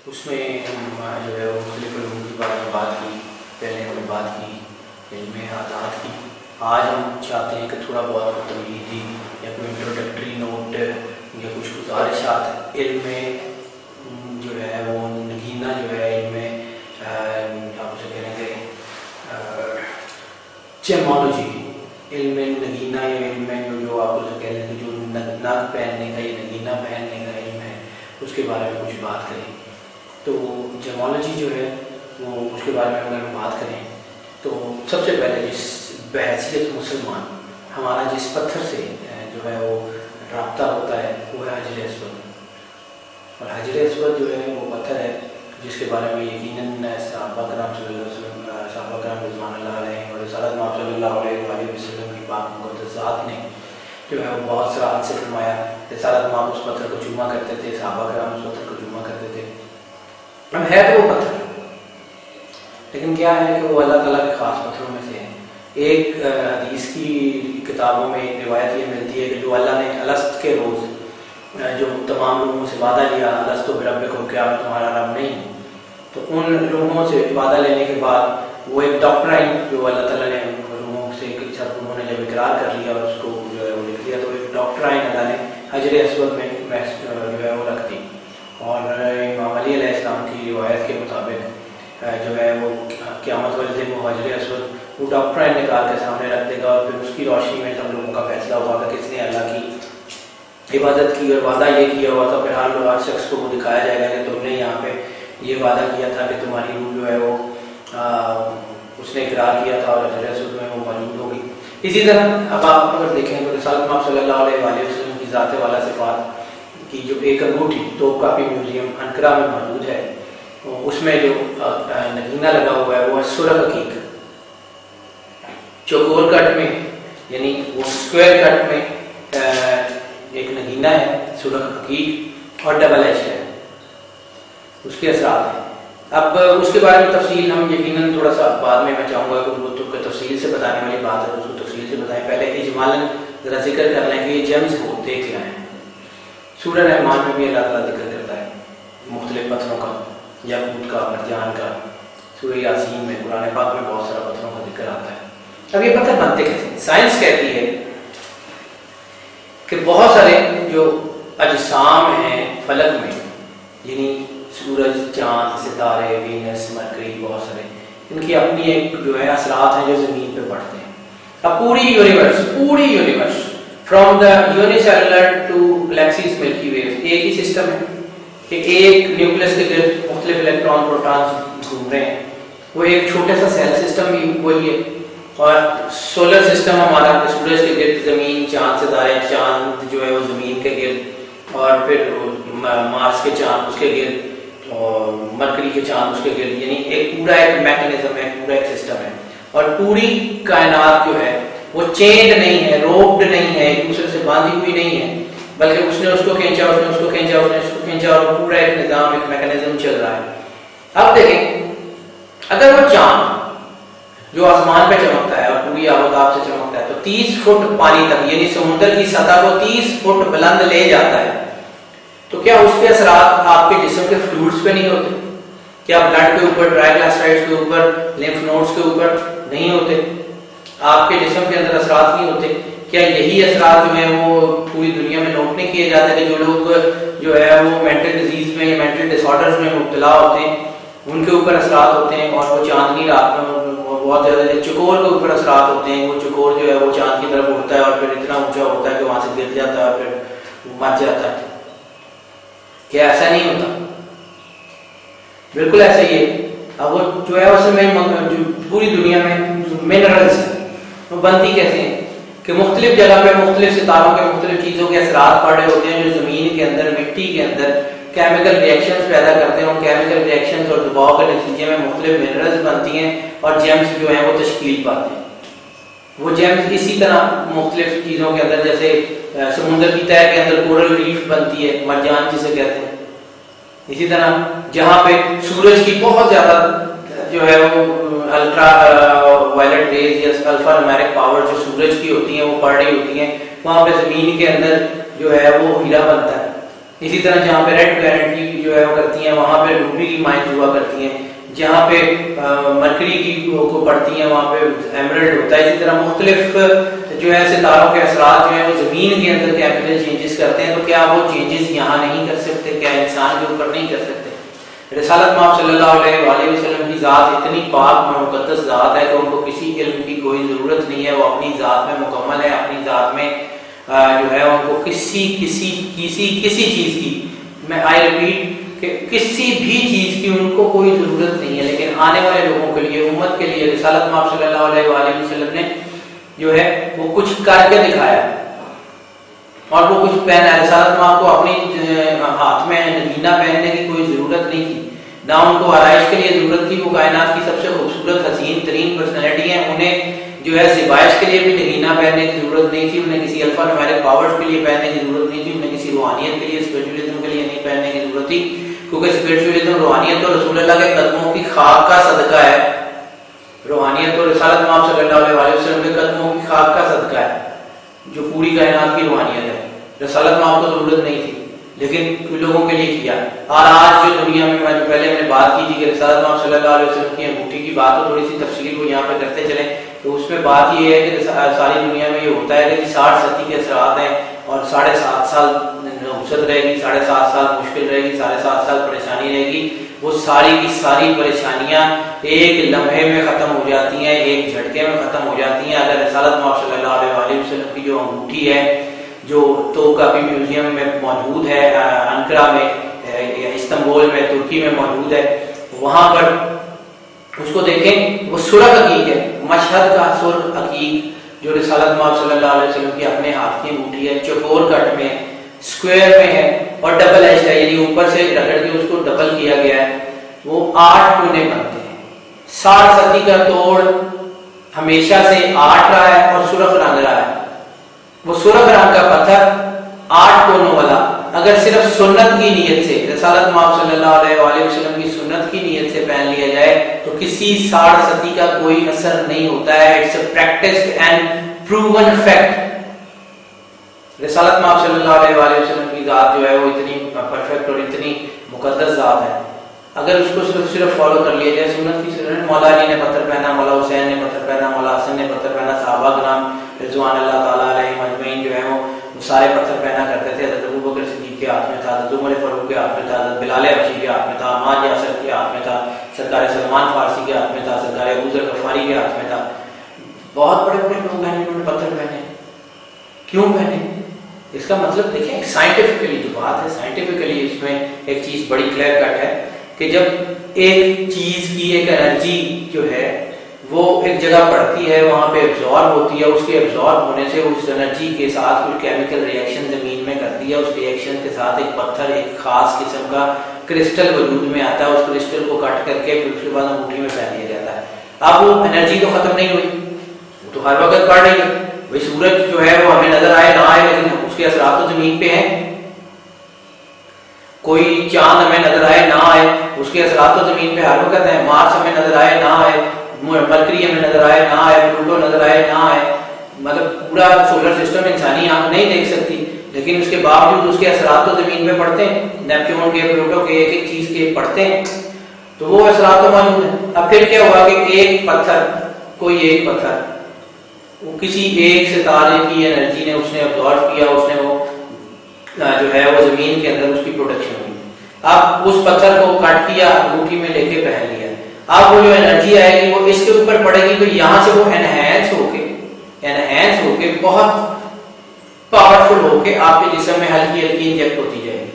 اس میں ہم جو ہے مختلف علوم کے بارے میں بات کی. پہلے ہم نے بات کی علم عادات کی. آج ہم چاہتے ہیں کہ تھوڑا بہت تمہیدی یا کوئی انٹروڈکٹری نوٹ یا کچھ گزارشات علم جو ہے وہ نگینا جو ہے علم آپ اسے کہیں گے جیمالوجی، علم نگینا یا علم جو آپ اسے کہہ لیں گے جو نگ پہننے کا یا نگینا پہننے کا علم ہے اس کے بارے میں کچھ بات کریں. تو جیمالوجی جو ہے وہ اس کے بارے میں اگر ہم بات کریں تو سب سے پہلے جس بحیثیت مسلمان ہمارا جس پتھر سے جو ہے وہ رابطہ ہوتا ہے وہ ہے حجر اسود. اور حجر اسود جو ہے وہ پتھر ہے جس کے بارے میں یقیناً صحابہ کرام صلی اللہ علیہ وسلم، صحابہ کرام رضوان اللہ علیہ اور رسالت مآب صلی اللہ علیہ وسلم کی پاک مقدس ذات نے جو ہے وہ بہت صراحت سے فرمایا. رسالت مآب اس پتھر کو چوما کرتے تھے، صحابہ کرام اس پتھر کو چوما کرتے تھے. اب ہے تو وہ پتھر، لیکن کیا ہے کہ وہ اللہ تعالیٰ کے خاص پتھروں میں سے ہے. ایک حدیث کی کتابوں میں ایک روایت یہ ملتی ہے کہ جو اللہ نے الست کے روز جو تمام لوگوں سے وعدہ لیا الست بربکم، کیا میں تمہارا رب نہیں، تو ان لوگوں سے وعدہ لینے کے بعد وہ ایک ڈاکٹرائن جو اللہ تعالیٰ نے لوگوں سے انہوں نے جب اقرار کر لیا اور اس کو جو ہے وہ لکھ دیا، تو ایک ڈاکٹرائن اللہ نے حجر اسود میں جو ہے وہ رکھ دی. اور امام علی علیہ السلام کی روایت کے مطابق جو ہے وہ قیامت والے دن وہ حجر اسود وہ ڈاکٹرائن نکال کے سامنے رکھ دے گا اور پھر اس کی روشنی میں سب لوگوں کا فیصلہ ہوگا کہ کس نے اللہ کی عبادت کی اور وعدہ یہ کیا ہوا تھا. پھر ہر شخص کو وہ دکھایا جائے گا کہ تم نے یہاں پہ یہ وعدہ کیا تھا کہ تمہاری روح جو ہے وہ اس نے اقرار کیا تھا اور حجر اسود میں وہ موجود ہوگی. اسی طرح اب آپ اگر دیکھیں تو رسالت مآب صلی اللہ علیہ وسلم کی ذات والا صفات کی جو ایک انگوٹھی توپ کاپی میوزیم انقرہ میں موجود ہے، اس میں جو نگینہ لگا ہوا ہے وہ سرخ عقیق چوکور کٹ میں یعنی وہ اسکوائر کٹ میں ایک نگینہ ہے سرخ عقیق اور ڈبل ایچ ہے، اس کے اثرات ہیں. اب اس کے بارے میں تفصیل ہم یقیناً تھوڑا سا بعد میں چاہوں گا کہ وہ تو تفصیل سے بتانے والی بات ہے اس کو تفصیل سے بتائیں. پہلے اجمالاً ذرا ذکر کر لیں کہ یہ جیمز ہوتے کیا ہیں. سورہ رحمان میں بھی اللہ تعالیٰ ذکر کرتا ہے مختلف پتھروں کا، یاقوت کا، مرجان کا. سورہ یاسین میں، قرآن پاک میں بہت سارا پتھروں کا ذکر آتا ہے. اب یہ پتھر بنتے کیسے؟ سائنس کہتی ہے کہ بہت سارے جو اجسام ہیں فلک میں، یعنی سورج، چاند، ستارے، وینس، مرکری، بہت سارے ان کی اپنی ایک جو ہے اثرات ہیں جو زمین پہ پڑتے ہیں. اب پوری universe from the unicellular to galaxies Milky Ways ایک ہی سسٹم ہے کہ ایک نیوکلس کے گرد مختلف الیکٹران پروٹونز گھوم رہے ہیں. وہ ایک چھوٹا سا سیل سسٹم بھی وہی ہے. اور سولر سسٹم ہمارا سورج کے گرد زمین، چاند، ستارے، چاند جو ہے وہ زمین کے گرد، اور پھر مارس کے چاند اس کے گرد، اور مرکری کے چاند اس کے گرد، یعنی ایک پورا ایک میکنزم ہے، پورا ایک سسٹم ہے. اور پوری کائنات جو ہے وہ چینڈ نہیں ہے، روپڈ نہیں ہے، ایک دوسرے سے باندھی ہوئی نہیں ہے، بلکہ اس نے اس کو کھینچا، اس نے اس کو کھینچا، اس نے اس کو کھینچا، اور پورا ایک نظام، ایک میکنزم چل رہا ہے. اب دیکھیں اگر وہ چاند جو آسمان پہ چمکتا ہے اور پوری آفتاب سے چمکتا ہے تو 30 فٹ پانی تک یعنی سمندر کی سطح کو 30 فٹ بلند لے جاتا ہے، تو کیا اس کے اثرات آپ کے جسم کے فلوئڈز پہ نہیں ہوتے؟ کیا بلڈ کے اوپر، ٹرائیگلسرائڈز کے اوپر، لیمف نوڈز کے اوپر نہیں ہوتے؟ آپ کے جسم کے اندر اثرات نہیں ہوتے؟ کیا یہی اثرات جو ہیں وہ پوری دنیا میں نوٹ نہیں کیے جاتے کہ جو لوگ جو ہے وہ مینٹل ڈیزیز میں یا مینٹل ڈس آرڈرز میں مبتلا ہوتے ہیں ان کے اوپر اثرات ہوتے ہیں، اور وہ چاندنی رات میں بہت زیادہ چکور کے اوپر اثرات ہوتے ہیں. وہ چکور جو ہے وہ چاند کی طرف اڑتا ہے اور پھر اتنا اونچا ہوتا ہے کہ وہاں سے گر جاتا ہے اور پھر مر جاتا ہے. کیا ایسا نہیں ہوتا؟ بالکل ایسا ہی ہے. اب وہ جو ہے اس میں جو پوری دنیا میں جو منرلز ہیں وہ بنتی کیسے ہیں کہ مختلف جگہ پہ مختلف ستاروں کے مختلف چیزوں کے اثرات پڑ رہے ہوتے ہیں جو زمین کے اندر، مٹی کے اندر کیمیکل ریئیکشنز پیدا کرتے ہیں. ان کیمیکل ریئیکشنز اور دباؤ کے نتیجے میں مختلف منرلز بنتی ہیں اور جیمز جو ہیں وہ تشکیل پاتے ہیں. وہ جیمز اسی طرح مختلف چیزوں کے اندر، جیسے سمندر کی تہہ کے اندر کورل ریف بنتی ہے، مرجان جسے کہتے ہیں. اسی طرح جہاں پہ سورج کی بہت زیادہ جو ہے وہ الٹرا وائلٹ ریز یا الفا نومیرک پاور جو سورج کی ہوتی ہیں وہ پڑ رہی ہوتی ہیں، وہاں پہ زمین کے اندر جو ہے وہ ہیرا بنتا ہے. اسی طرح جہاں پہ ریڈ پلانٹ کی جو ہے وہ کرتی ہیں وہاں پہ روبی کی مائنز ہوا کرتی ہیں، جہاں پہ مرکری کی کو پڑتی ہیں وہاں پہ ایمرلڈ ہوتا ہے۔ اسی طرح مختلف جو ہے ستاروں کے اثرات جو ہیں وہ زمین کے اندر کیمیکل چینجز کرتے ہیں، تو کیا وہ چینجز یہاں نہیں کر سکتے؟ کیا انسان کے اوپر نہیں کر سکتے؟ رسالت مآب صلی اللہ علیہ وآلہ وسلم کی ذات اتنی پاک و مقدس ذات ہے کہ ان کو کسی علم کی کوئی ضرورت نہیں ہے، وہ اپنی ذات میں مکمل ہے، اپنی ذات میں جو ہے ان کو کسی چیز کی، میں آئی ریپیٹ کہ کسی بھی چیز کی ان کو کوئی ضرورت نہیں ہے، لیکن آنے والے لوگوں کے لیے، امت کے لیے رسالت مآب صلی اللہ علیہ وآلہ وسلم نے جو ہے وہ کچھ کر کے دکھایا اور وہ کچھ پہنا ہے۔ رسالت مآب کو اپنی ہاتھ میں نگینہ پہننے کی کوئی ضرورت نہیں تھی، نہ ان کو آرائش کے لیے ضرورت تھی، وہ کائنات کی سب سے خوبصورت حسین ترین پرسنالٹی ہیں، انہیں جو ہے زیبائش کے لیے بھی نگینہ پہننے کی ضرورت نہیں تھی، انہیں کسی الفا نومیرک پاورز کے لیے پہننے کی ضرورت نہیں تھی، انہیں کسی روحانیت کے لیے، اسپرچولیزم کے لیے نہیں پہننے کی ضرورت تھی، کیونکہ اسپرچولیزم روحانیت تو رسول اللہ کے قدموں کی خاک کا صدقہ ہے، روحانیت تو رسالت مآب صلی اللہ علیہ وآلہ وسلم کے قدموں کی خاک کا صدقہ ہے جو پوری کائنات کی روحانیت ہے۔ رسالت مآب کو ضرورت نہیں تھی لیکن کچھ لوگوں کے لیے کیا۔ اور آج جو دنیا میں جو پہلے ہم نے بات کی تھی کہ رسالت مآب صلی اللہ علیہ وسلم کی انگوٹھی کی بات، تو تھوڑی سی تفصیل کو یہاں پہ کرتے چلیں، تو اس میں بات یہ ہے کہ ساری دنیا میں یہ ہوتا ہے کہ 60 صدی کے اثرات ہیں اور 7.5 سال نحوست رہے گی، 7.5 سال مشکل رہے گی، 7.5 سال پریشانی رہے گی، وہ ساری کی ساری پریشانیاں ایک لمحے میں ختم ہو جاتی ہیں، ایک جھٹکے میں ختم ہو جاتی ہیں اگر رسالت مآب صلی اللہ علیہ وآلہ وسلم کی جو انگوٹھی ہے، جو تو کافی میوزیم میں موجود ہے، انقرہ میں، استنبول میں، ترکی میں موجود ہے، وہاں پر اس کو دیکھیں، وہ سرخ عقیق ہے، مشہد کا سرخ عقیق جو رسالت مآب صلی اللہ علیہ وسلم کی اپنے ہاتھ کی انگوٹھی ہے، چوکور کٹ میں، اسکوائر میں ہے اور ڈبل ایج ہے، یعنی اوپر سے رگڑ کے اس کو ڈبل کیا گیا ہے، وہ 8 کونے بنتے ہیں۔ 60 صدی کا توڑ ہمیشہ سے 8 رہا ہے اور سرخ رنگ رہا ہے، وہ سرخ رنگ کا پتھر 8 کونوں والا اگر صرف سنت کی نیت سے، رسالت مآب صلی اللہ علیہ وآلہ وسلم کی سنت کی نیت سے پہن لیا جائے تو کسی 60 صدی کا کوئی اثر نہیں ہوتا ہے۔ It's a practiced and proven fact. رسالت مآب صلی اللہ علیہ وآلہ وسلم کی ذات جو ہے وہ اتنی پرفیکٹ اور اتنی مقدس ذات ہے، اگر اس کو صرف فالو کر لیا جائے سنت کی سنت، مولا علی نے پتھر پہنا، مولا حسین نے پتھر پہنا، مولا حسن نے پتھر پہنا، صحابہ کرام رضوان اللہ تعالیٰ علیہ مجمعین جو ہے وہ سارے پتھر پہنا کرتے تھے، حضرت ابوبکر صدیق کے ہاتھ میں تھا، حضرت عمر فاروق کے ہاتھ میں تھا، حضرت بلال حبشی کے ہاتھ میں تھا، عمار یاسر کے ہاتھ میں تھا، سرکار سلمان فارسی کے ہاتھ میں تھا، سرکار ابو ذر غفاری کے ہاتھ میں تھا، بہت بڑے بڑے لوگ ہیں جنہوں نے پتھر پہنے۔ کیوں پہنے؟ اس کا مطلب دیکھیں، سائنٹیفکلی جو بات ہے، سائنٹیفکلی اس میں ایک چیز بڑی کلیئر کٹ ہے کہ جب ایک چیز کی ایک انرجی جو ہے وہ ایک جگہ پڑتی ہے، وہاں پہ ایبزارب ہوتی ہے، اس کے ایبزارب ہونے سے اس انرجی کے ساتھ کچھ کیمیکل ریئیکشن زمین میں کرتی ہے، اس ریئیکشن کے ساتھ ایک پتھر، ایک خاص قسم کا کرسٹل وجود میں آتا ہے، اس کرسٹل کو کٹ کر کے پھر اس کے بعد انگوٹھی میں پہن لیا جاتا ہے۔ اب وہ انرجی تو ختم نہیں ہوئی، وہ تو ہر وقت بڑھ رہی ہے، بھائی سورج جو ہے وہ ہمیں نظر آئے نہ آئے لیکن اس کے اثرات تو زمین پہ ہیں، کوئی چاند ہمیں نظر آئے نہ آئے اس کے اثرات تو زمین پہ ہر وقت ہیں، مارس ہمیں نظر آئے نہ آئے، مرکری ہمیں نظر آئے نہ آئے، پلوٹو نظر آئے نہ آئے، مطلب پورا سولر سسٹم انسانی آنکھ نہیں دیکھ سکتی لیکن اس کے باوجود اس کے اثرات تو زمین پہ پڑتے ہیں، نیپچون کے، پلوٹو کے، ایک ایک چیز کے پڑتے ہیں، تو وہ اثرات تو موجود ہیں۔ اب پھر کیا ہوا کہ ایک پتھر، کوئی ایک پتھر، وہ کسی ایک ستارے کی انرجی نے اس نے ابزارو کیا، اس نے وہ جو ہے وہ زمین کے اندر اس کی پروڈکشن ہوئی، اب اس پتھر کو کٹ کیا، انگوٹھی میں لے کے پہن لیا، اب وہ جو انرجی آئے گی وہ اس کے اوپر پڑے گی تو یہاں سے وہ انہینس ہو کے بہت پاورفل ہو کے آپ کے جسم میں ہلکی ہلکی انجیکٹ ہوتی جائے گی۔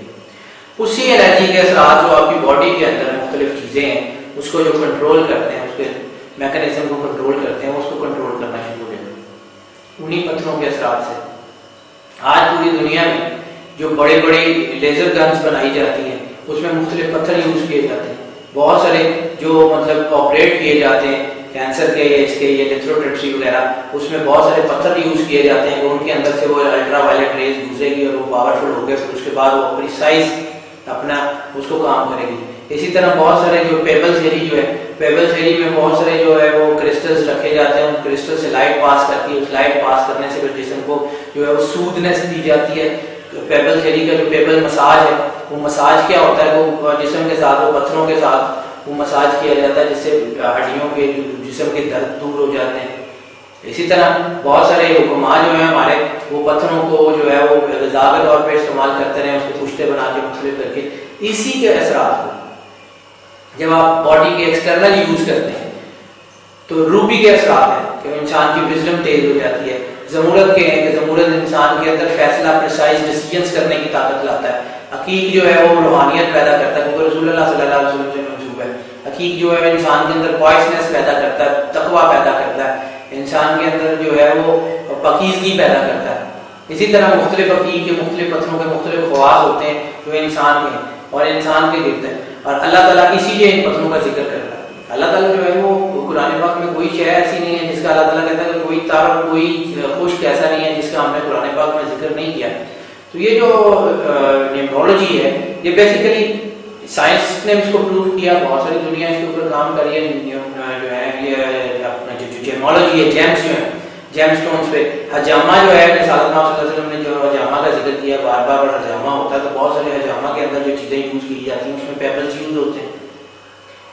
اسی انرجی کے اثرات جو آپ کی باڈی کے اندر مختلف چیزیں ہیں اس کو جو کنٹرول کرتے ہیں، اس کے میکانزم کو کنٹرول کرتے ہیں، اس کو کنٹرول کرنا شروع ہو جائے گا انہی پتھروں کے اثرات سے۔ آج پوری دنیا میں جو بڑے بڑے لیزر گنز بنائی جاتی ہیں اس میں مختلف پتھر یوز کیے جاتے ہیں، بہت سارے جو مطلب آپریٹ کیے جاتے ہیں کینسر کے یا اس کے یا لیتھروٹریپسی وغیرہ، اس میں بہت سارے پتھر یوز کیے جاتے ہیں، ان کے اندر سے وہ الٹرا وائلٹ ریز گزرے گی اور وہ پاورفل ہو گئے، پھر اس کے بعد وہ پریسائز اپنا اس کو کام کرے گی۔ اسی طرح بہت سارے جو پیبل تھیوری جو ہے، پیبل تھیوری میں بہت سارے جو ہے وہ کرسٹلز رکھے جاتے ہیں، ان کرسٹل سے لائٹ پاس کرتی ہے، اس لائٹ پاس کرنے سے پھر جسم کو جو ہے وہ سودنس دی جاتی ہے، پیبل تھیوری کا جو پیبل مساج ہے، وہ مساج کیا ہوتا ہے؟ وہ جسم کے ساتھ، وہ پتھروں کے ساتھ وہ مساج کیا جاتا ہے جس سے ہڈیوں کے جسم کے درد دور ہو جاتے ہیں۔ اسی طرح بہت سارے حکماء جو ہیں ہمارے، وہ پتھروں کو جو ہے وہ غذا کے طور پہ استعمال کرتے رہے، اس کے پشتے بنا کے مختلف کر کے۔ اسی کے اثرات کو جب آپ باڈی کے ایکسٹرنل یوز کرتے ہیں تو روبی کے اثرات ہیں کہ انسان کی وزڈم تیز ہو جاتی ہے۔ ضمورت کے ہیں کہ ضمورت انسان کے اندر فیصلہ پریسائز ڈیسیجنز کرنے کی طاقت لاتا ہے۔ عقیق جو ہے وہ روحانیت پیدا کرتا ہے، کیونکہ رسول اللہ صلی اللہ علیہ وسلم سے منسوب ہے۔ عقیق جو ہے انسان کے اندر پوائسنس پیدا کرتا ہے، تقویٰ پیدا کرتا ہے، انسان کے اندر جو ہے وہ پاکیزگی پیدا کرتا ہے۔ اسی طرح مختلف عقیق کے مختلف پتھروں کے مختلف خواص ہوتے ہیں جو انسان کے ہیں اور انسان کے گرد ہیں، اور اللہ تعالیٰ اسی لیے ان پتھروں کا ذکر کرتا ہے۔ اللہ تعالیٰ جو ہے وہ قرآن پاک میں کوئی شے ایسی نہیں ہے جس کا اللہ تعالیٰ کہتا ہے کہ کوئی طرف کوئی خشک ایسا نہیں ہے جس کا ہم نے قرآن پاک میں ذکر نہیں کیا۔ تو یہ جو نیورولوجی ہے، یہ بیسیکلی سائنس نے اس کو پروو کیا، بہت ساری دنیا اس کے اوپر کام کری ہے۔ جو ہے یہ اپنا جو جیمولوجی ہے، جیمس جو ہے، جیم سٹونز پہ حجامہ جو ہے، رسالت صلی اللہ علیہ وسلم نے جو حجامہ کا ذکر کیا بار بار، اور حجامہ ہوتا ہے تو بہت سارے حجامہ کے اندر جو چیزیں یوز کی جاتی ہیں اس میں پیبلز یوز ہوتے ہیں،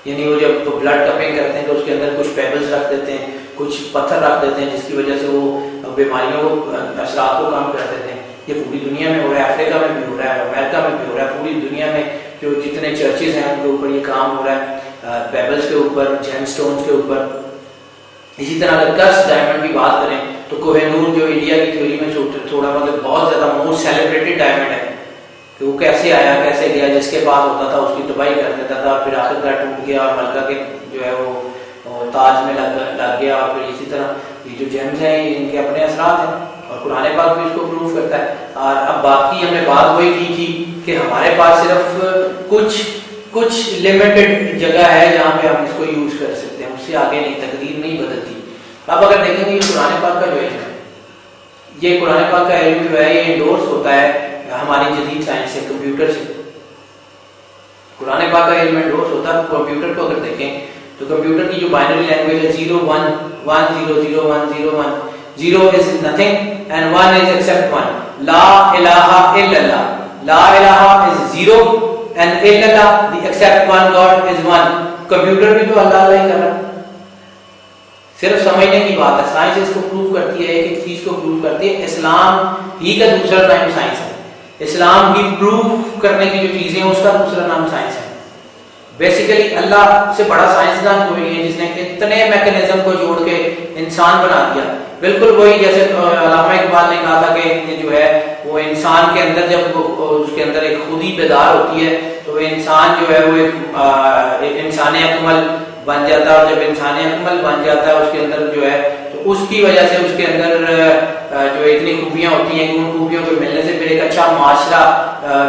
یعنی وہ جب بلڈ کپنگ کرتے ہیں تو اس کے اندر کچھ پیبلز رکھ دیتے ہیں، کچھ پتھر رکھ دیتے ہیں، جس کی وجہ سے وہ بیماریوں کو، اثرات کو کم کر دیتے ہیں۔ یہ پوری دنیا میں ہو رہا ہے، افریقہ میں بھی ہو رہا ہے، امریکہ میں بھی ہو رہا ہے، پوری دنیا میں جو جتنے چرچز ہیں ان کے اوپر یہ کام ہو رہا ہے، پیبلز کے اوپر، جیم سٹونز کے اوپر۔ اسی طرح اگر کرس ڈائمنڈ کی بات کریں تو کوہ نور جو انڈیا کی تھیوری میں تھوڑا مطلب بہت زیادہ موسٹ سیلیبریٹڈ ڈائمنڈ ہے کہ وہ کیسے آیا، کیسے گیا، جس کے پاس ہوتا تھا اس کی تباہی کر دیتا تھا، اور پھر آخر کار ٹوٹ گیا اور ملکہ کے جو ہے وہ تاج میں لگ گیا۔ اور پھر اسی طرح یہ جو جیمز ہیں ان کے اپنے اثرات ہیں، اور قرآن پاک بھی اس کو پروف کرتا ہے۔ اور اب بات کی ہم نے بات وہی کی تھی کہ ہمارے پاس صرف کچھ لمیٹڈ جگہ ہے جہاں پہ ہم اس کو یوز کر سکتے ہیں، اس سے آگے نہیں، تقدیر نہیں بدلتی۔ اب اگر دیکھیں گے یہ قرآن پاک کا جو علم ہے، یہ قرآن پاک کا علم جو ہے یہ انڈورس ہوتا ہے ہماری جدید سائنس سے، کمپیوٹر سے۔ قرآن پاک کا علم انڈورس ہوتا ہے کمپیوٹر کو۔ اگر دیکھیں تو کمپیوٹر کی جو بائنری لینگویج ہے 0 1 1 0 0 1 0 1، 0 is nothing and 1 is except 1. لا الہ الا اللہ، لا الہ is 0 and الا اللہ the except one God is 1۔ Computer بھی تو اللہ ہی کر رہا ہے، صرف سمجھنے کی بات ہے۔ سائنس اس کو پروف کرتی ہے، ایک چیز کو پروف کرتی ہے۔ اسلام ہی کا دوسرا نام سائنس ہے، اسلام ہی پروف کرنے کی جو چیزیں ہیں اس کا دوسرا نام سائنس ہے۔ بیسیکلی اللہ سے بڑا سائنسدان کوئی نہیں ہے جس نے اتنے میکینزم کو جوڑ کے انسان بنا دیا۔ بالکل وہی جیسے علامہ اقبال نے کہا تھا کہ جو ہے وہ انسان کے اندر جب اس کے اندر ایک خودی بیدار ہوتی ہے تو انسان جو ہے وہ ایک انسان اکمل بن جاتا ہے، اور جب انسان اکمل بن جاتا ہے اس کے اندر جو ہے تو اس کی وجہ سے اس کے اندر جو اتنی خوبیاں ہوتی ہیں کہ ان خوبیوں کے ملنے سے پھر ایک اچھا معاشرہ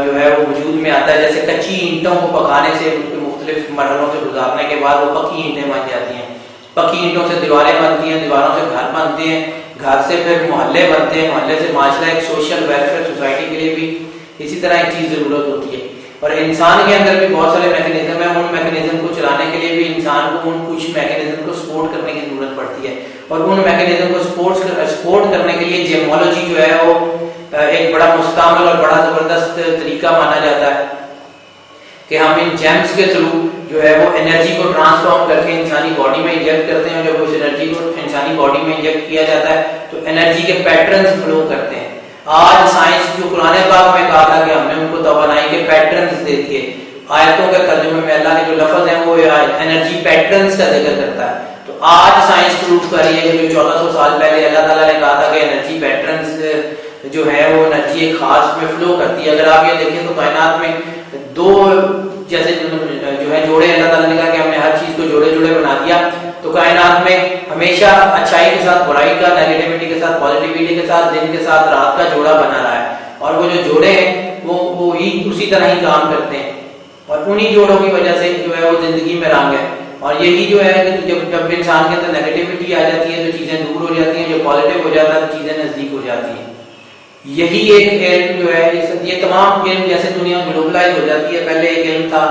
جو ہے وہ وجود میں آتا ہے۔ جیسے کچی اینٹوں کو پکانے سے، اس کے مختلف مرحلوں سے گزارنے کے بعد وہ پکی اینٹیں بن جاتی ہیں، پکی اینٹوں سے دیواریں بنتی ہیں، دیواروں سے گھر بنتے ہیں، گھر سے پھر محلے بنتے ہیں، محلے سے معاشرہ، ایک سوشل ویلفیئر سوسائٹی کے لیے بھی اسی طرح ایک چیز ضرورت ہوتی ہے۔ اور انسان کے اندر بھی بہت سارے میکینزم ہیں، ان میکینزم کو چلانے کے لیے بھی انسان کو ان کچھ میکینزم کو سپورٹ کرنے کی ضرورت پڑتی ہے، اور ان میکینزم کو سپورٹ کرنے کے لیے جیمولوجی جو ہے وہ ایک بڑا مستعمل اور بڑا زبردست طریقہ مانا جاتا ہے کہ ہم ان جیمز کے تھرو جو ہے وہ انرجی کو ٹرانسفارم کر کے انسانی باڈی میں انجیکٹ کرتے ہیں، اور جب اس انرجی کو انسانی باڈی میں انجیکٹ کیا جاتا ہے تو انرجی کے پیٹرنز فلو کرتے ہیں۔ آج سائنس جو قرآن پاک میں کہا تھا کہ ہم نے ان کو توانائی کے پیٹرنز دے دیے، آیتوں کے ترجمے میں اللہ کے جو لفظ ہیں وہ انرجی پیٹرنز کا ذکر کرتا ہے۔ تو آج سائنس پروف کر رہی ہے کہ جو 1400 سال پہلے اللہ تعالیٰ نے کہا تھا کہ انرجی پیٹرنز جو ہے وہ انرجی ایک خاص میں فلو کرتی ہے۔ اگر آپ یہ دیکھیں تو کائنات میں دو جیسے جو ہے جوڑے، اللہ تعالیٰ نے کہا کہ ہم نے ہر چیز کو جوڑے جوڑے بنا دیا، تو کائنات میں ہمیشہ اچھائی کے ساتھ برائی کا، نیگیٹیوٹی کے ساتھ پازیٹیوٹی کے ساتھ، دن کے ساتھ رات کا جوڑا بنا رہا ہے، اور وہ جو جوڑے ہیں وہ ہی اسی طرح ہی کام کرتے ہیں، اور انہی جوڑوں کی وجہ سے جو ہے وہ زندگی میں رنگ ہے۔ اور یہی جو ہے کہ جب انسان کے اندر نیگیٹیوٹی آ جاتی ہے تو چیزیں دور ہو جاتی ہیں، جو پازیٹیو ہو جاتا ہے تو چیزیں نزدیک ہو جاتی ہیں۔ یہی ایک علم جو ہے، یہ تمام علم جیسے دنیا گلوبلائز ہو جاتی ہے، پہلے ایک علم تھا،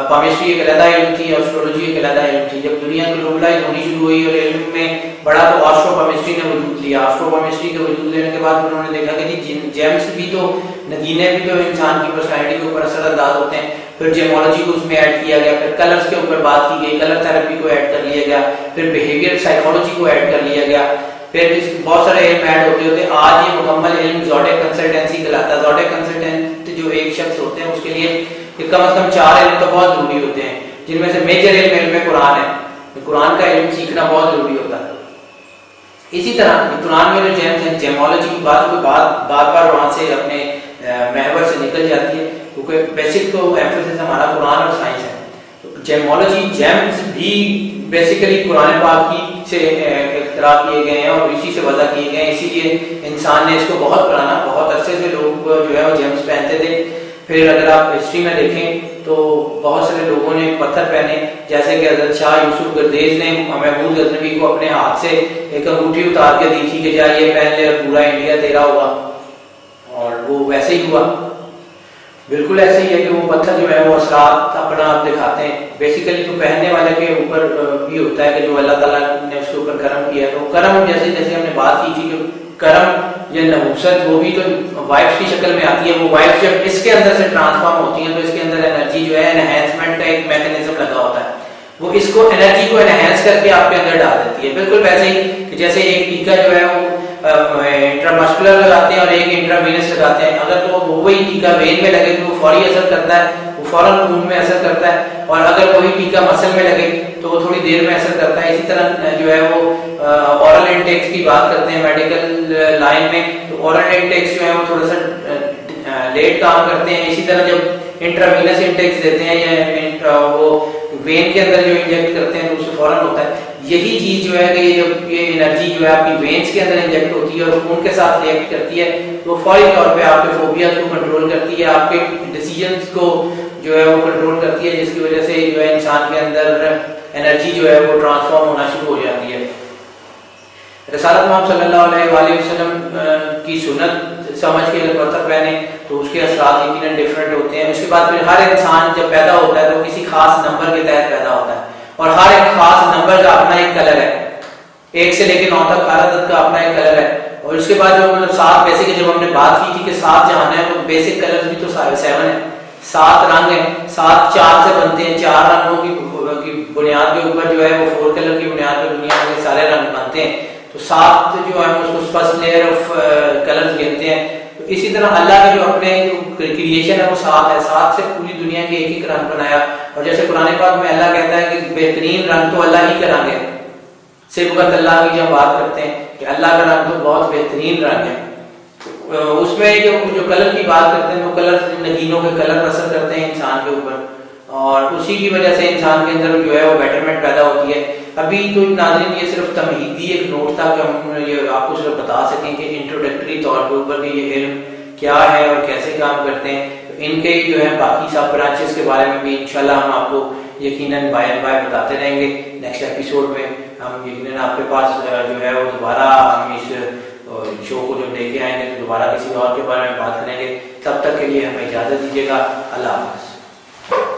کیمسٹری ایک علیحدہ علم تھی، ایسٹرولوجی ایک علیحدہ علم تھی۔ جب دنیا گلوبلائز ہونی شروع ہوئی اور علم میں بڑا تو آسٹروکیمسٹری نے وجود لیا. آسٹروکیمسٹری کے وجود لینے کے بعد انہوں نے دیکھا کہ جی جیمس بھی تو نگینے بھی تو انسان کی پرسنالٹی کے اوپر اثر انداز ہوتے ہیں. پھر جیمولوجی کو اس میں ایڈ کیا گیا, پھر کلرز کے اوپر بات کی گئی, کلر تھراپی کو ایڈ کر لیا گیا, پھر بیہیویئر سائیکالوجی کو ایڈ کر لیا گیا, پھر بہت سارے علم ایڈ ہوتے ہوتے آج یہ مکمل علم زوڈیک کنسلٹنسی کہلاتا ہے. زوڈیک کنسلٹنٹ جو ایک شخص ہوتے ہیں اس کے لیے کم از کم 4 علم تو بہت ضروری ہوتے ہیں, جن میں سے میجر علم قرآن ہے. قرآن کا علم سیکھنا بہت ضروری ہوتا ہے. اسی طرح قرآن میں جو جیمس ہیں, جیمولوجی کی بات کو بار بار وہاں سے اپنے محور سے نکل جاتی ہے, کیونکہ بیسک تو ایمفیسس ہمارا قرآن اور سائنس ہے. جیمولوجی جیمس بھی بیسیکلی قرآن پاک کی سے اختراع کیے گئے ہیں اور اسی سے وضع کیے گئے ہیں. اسی لیے انسان نے اس کو بہت پرانا, بہت عرصے سے لوگ جو ہے وہ جیمس پہنتے تھے. پھر اگر آپ ہسٹری میں دیکھیں تو بہت سارے لوگوں نے پتھر پہنے, جیسے کہ حضرت شاہ یوسف گردیز نے محمود غزنوی کو اپنے ہاتھ سے ایک انگوٹھی اتار کے دی تھی کہ جا یہ پہن لے اور پورا انڈیا تیرا ہوگا, اور وہ ویسے ہی ہوا. بالکل ایسے ہی ہے کہ وہ پتھر جو ہے وہ اثرات اپنا آپ دکھاتے ہیں. بیسیکلی تو پہننے والے کے اوپر بھی ہوتا ہے کہ جو اللہ تعالیٰ نے اس کے اوپر کرم کیا ہے. تو کرم جیسے ہم نے بات کی تھی کہ کرم یا نحوست وہ بھی تو وائبس کی شکل میں آتی ہے. وہ وائبس جب اس کے اندر سے ٹرانسفارم ہوتی ہیں تو اس کے اندر انرجی جو ہے انہینسمنٹ کا ایک میکینزم لگا ہوتا ہے. وہ اس کو انرجی کو انہینس کر کے آپ کے اندر ڈال دیتی ہے. بالکل ویسے ہی کہ جیسے ایک ٹیکا جو ہے وہ انٹرامسکولر لگاتے ہیں اور ایک انٹراوینس لگاتے ہیں. اگر تو وہی ٹیکا وین میں لگے تو وہ فوری اثر کرتا ہے, وہ فوراً خون میں اثر کرتا ہے, اور اگر وہی ٹیکا مسل میں لگے تو وہ تھوڑی دیر میں اثر کرتا ہے. اسی طرح جو ہے وہ اورل انٹیکس کی بات کرتے ہیں میڈیکل لائن میں, تو اورل انٹیکس جو ہے وہ تھوڑا سا لیٹ کام کرتے ہیں. اسی طرح جب انٹراوینس انٹیکس دیتے ہیں یا وہ وین کے اندر جو انجیکٹ کرتے ہیں تو اس سے فوراً ہوتا ہے. یہی چیز جو ہے کہ جب یہ انرجی جو ہے آپ کی وینس کے اندر انجیکٹ ہوتی ہے اور خون کے ساتھ ریئیکٹ کرتی ہے تو وہ فوری طور پہ آپ کے فوبیاز کو کنٹرول کرتی ہے, آپ کے ڈیسیجنس کو جو ہے وہ کنٹرول کرتی ہے, جس کی وجہ سے جو ہے انسان کے اندر انرجی جو ہے وہ ٹرانسفارم ہونا شروع ہو جاتی ہے. رسالت محمد صلی اللہ علیہ وآلہ وسلم کی سنت سمجھ کے اگر پتھر پہنے تو اس کے اثرات یقیناً ڈفرینٹ ہوتے ہیں. اس کے بعد پھر ہر انسان جب پیدا ہوتا ہے تو کسی خاص نمبر کے تحت پیدا ہوتا ہے, اور ہر ایک خاص نمبر کا اپنا ایک کلر ہے. 1 سے لے کے 9 تک ہر عدد کا اپنا ایک کلر ہے. اور اس کے بعد جو مطلب 7 بیسک جب ہم نے بات کی تھی کہ 7 جہان ہے تو بیسک کلرز بھی تو 7 ہیں, 7 رنگ ہیں. 7 4 سے بنتے ہیں, 4 رنگوں کی بنیاد کے اوپر جو ہے وہ 4 کلر کی بنیاد پر دنیا کے سارے رنگ بنتے ہیں. تو 7 جو ہے اس کو فرسٹ لیئر آف کلرز کہتے ہیں. تو اسی طرح اللہ کے جو اپنے کریشن ہے وہ 7 ہے. 7 سے پوری دنیا کے ایک رنگ بنایا. اور جیسے قرآن پاک میں اللہ کہتا ہے کہ بہترین رنگ تو اللہ ہی کا رنگ ہے. صبغت اللہ کی جب بات کرتے ہیں کہ اللہ کا رنگ تو بہت بہترین رنگ ہے. اس میں جو کلر کی بات کرتے ہیں وہ کلر نگینوں کے کلر اثر کرتے ہیں انسان کے اوپر, اور اسی کی وجہ سے انسان کے اندر جو ہے وہ بیٹرمنٹ پیدا ہوتی ہے. ابھی تو ناظرین یہ صرف تمہیدی ایک نوٹ تھا کہ ہم یہ آپ کو صرف بتا سکیں کہ انٹروڈکٹری طور کے اوپر کہ یہ علم کیا ہے اور کیسے کام کرتے ہیں. ان کے جو ہے باقی سب برانچز کے بارے میں بھی انشاءاللہ ہم آپ کو یقیناً بائی بائی بتاتے رہیں گے. نیکسٹ ایپیسوڈ میں ہم یقیناً آپ کے پاس جو ہے وہ دوبارہ ہم اس شو کو جب لے کے آئیں گے تو دوبارہ کسی اور کے بارے میں بات کریں گے. تب تک کے لیے ہمیں اجازت دیجیے گا. اللہ حافظ.